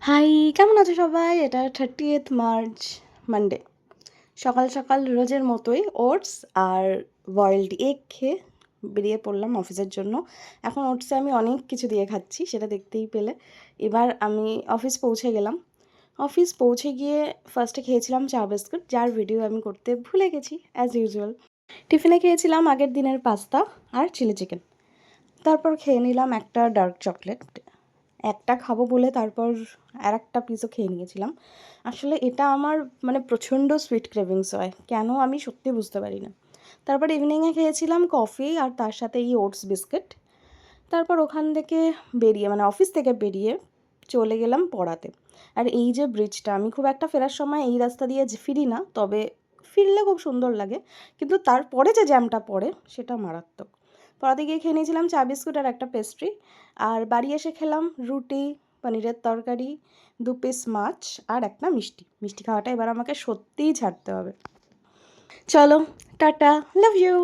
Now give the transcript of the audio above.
High, কেমন আছো সবাই? এটা 30th মার্চ, মানডে। সকাল সকাল রোজের মতোই ওটস আর বয়েলড এগ খেয়ে বেরিয়ে পড়লাম অফিসের জন্য। এখন ওটসে আমি অনেক কিছু দিয়ে খাচ্ছি, সেটা দেখতেই পেলে। এবার আমি অফিস পৌঁছে গেলাম। অফিস পৌঁছে গিয়ে ফার্স্টে খেয়েছিলাম চা বিস্কুট, যার ভিডিও আমি করতে ভুলে গেছি অ্যাজ ইউজুয়াল। টিফিনে খেয়েছিলাম আগের দিনের পাস্তা আর চিলি চিকেন। তারপর খেয়ে নিলাম একটা ডার্ক চকলেট। একটা খাবো বলে তারপর আরেকটা পিসও খেয়ে নিয়েছিলাম। আসলে এটা আমার প্রচণ্ড সুইট ক্রেভিংস হয়, কেন আমি সত্যি বুঝতে পারি না। তারপর ইভিনিংয়ে খেয়েছিলাম কফি আর তার সাথে এই ওটস বিস্কিট। তারপর ওখান থেকে বেরিয়ে অফিস থেকে বেরিয়ে চলে গেলাম পড়াতে। আর এই যে ব্রিজটা, আমি খুব একটা ফেরার সময় এই রাস্তা দিয়ে ফিরি না, তবে ফিরলে খুব সুন্দর লাগে, কিন্তু তারপরে যে জ্যামটা পড়ে সেটা মারাত্মক। পড়াতে গিয়ে খেয়ে নিয়েছিলাম চা বিস্কুট আর একটা পেস্ট্রি। আর বাড়ি এসে খেলাম রুটি, পনিরের তরকারি, 2 পিস মাছ আর একটা মিষ্টি। মিষ্টি খাওয়াটা এবার আমাকে সত্যিই ছাড়তে হবে। চলো, টাটা, লাভ ইউ।